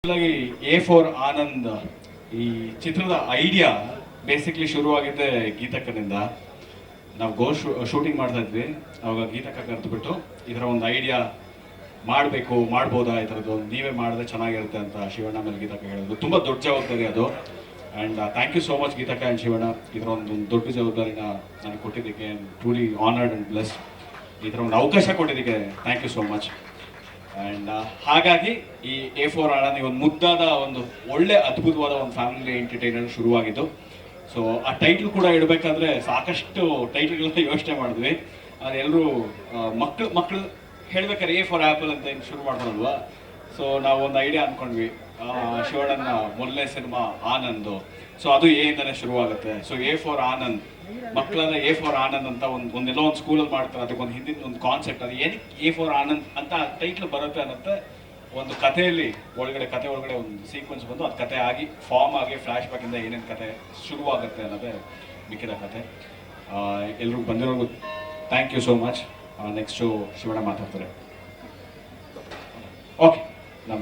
ಆಗಿ A for Anand ಈ ಚಿತ್ರದ ಐಡಿಯಾ ಬೇಸಿಕ್ಲಿ ಶುರುವಾಗಿದ್ದೆ ಗೀತಕ್ಕನಿಂದ. ನಾವು ಶೂಟಿಂಗ್ ಮಾಡ್ತಾ ಇದ್ವಿ, ಅವಾಗ ಗೀತಕ್ಕ ಕರೆದುಬಿಟ್ಟು ಈ ಥರ ಒಂದು ಐಡಿಯಾ ಮಾಡಬೇಕು, ಮಾಡ್ಬೋದಾ, ಈ ಥರದ್ದು ನೀವೇ ಮಾಡಿದ್ರೆ ಚೆನ್ನಾಗಿರುತ್ತೆ ಅಂತ ಶಿವಣ್ಣ ಮೇಲೆ ಗೀತಕ್ಕ ಹೇಳಿದ್ರು. ತುಂಬ ದೊಡ್ಡ ಜವಾಬ್ದಾರಿ ಅದು. And thank you so much ಗೀತಕ್ಕ ಆ್ಯಂಡ್ ಶಿವಣ್ಣ, ಈ ಥರ ಒಂದು ದೊಡ್ಡ ಜವಾಬ್ದಾರಿನ ನನಗೆ ಕೊಟ್ಟಿದ್ದಕ್ಕೆ ಟ್ರೂಲಿ ಆನರ್ಡ್ ಆ್ಯಂಡ್ ಬ್ಲೆಸ್ಡ್. ಈ ಥರ ಒಂದು ಅವಕಾಶ ಕೊಟ್ಟಿದ್ದಕ್ಕೆ thank you so much. And ಹಾಗಾಗಿ ಈ ಎ ಫಾರ್ ಆನಂದ್ ಒಂದು ಮುದ್ದಾದ ಒಂದು ಒಳ್ಳೆ ಅದ್ಭುತವಾದ ಒಂದು ಫ್ಯಾಮಿಲಿ ಎಂಟರ್ಟೈನರ್ ಶುರುವಾಗಿದ್ದು. ಸೊ ಆ ಟೈಟ್ಲ್ ಕೂಡ ಇಡಬೇಕಾದ್ರೆ ಸಾಕಷ್ಟು ಟೈಟ್ಲ್ಗಳನ್ನ ಯೋಚನೆ ಮಾಡಿದ್ವಿ. ಅದೆಲ್ಲರೂ ಮಕ್ಕಳು ಹೇಳ್ಬೇಕಾದ್ರೆ ಎ ಫಾರ್ ಆ್ಯಪಲ್ ಅಂತ ಏನು ಶುರು ಮಾಡ್ತಾರಲ್ವಾ. ಸೊ ನಾವು ಒಂದು ಐಡಿಯಾ ಅಂದ್ಕೊಂಡ್ವಿ, ಶಿವಣ್ಣನ ಮೊದಲನೇ ಸಿನಿಮಾ ಆನಂದು, ಸೊ ಅದು ಎ ಇಂದನೇ ಶುರುವಾಗುತ್ತೆ. ಸೊ ಎ ಫಾರ್ ಆನಂದ್, ಮಕ್ಕಳನ್ನ ಎ ಫಾರ್ ಆನಂದ್ ಅಂತ ಒಂದೆಲ್ಲೋ ಒಂದು ಸ್ಕೂಲಲ್ಲಿ ಮಾಡ್ತಾರೆ, ಅದಕ್ಕೊಂದು ಹಿಂದಿನ ಒಂದು ಕಾನ್ಸೆಪ್ಟ್, ಅದು ಏನಕ್ಕೆ ಎ ಫಾರ್ ಆನಂದ್ ಅಂತ ಟೈಟ್ಲ್ ಬರುತ್ತೆ ಅನ್ನತ್ತೆ. ಒಂದು ಕಥೆಯಲ್ಲಿ ಕತೆ ಒಳಗಡೆ ಒಂದು ಸೀಕ್ವೆನ್ಸ್ ಬಂದು ಅದು ಕತೆ ಆಗಿ ಫಾರ್ಮ್ ಆಗಿ ಫ್ಲ್ಯಾಶ್ ಬ್ಯಾಕಿಂದ ಏನೇನು ಕತೆ ಶುರುವಾಗುತ್ತೆ ಅನ್ನೋದೇ ಮಿಕ್ಕಿದ ಕತೆ. ಎಲ್ರಿಗೂ ಬಂದಿರೋರ್ಗು thank you so much. Next Shivanna ಮಾತಾಡ್ತಾರೆ. ಓಕೆ, ನಮ್ಮ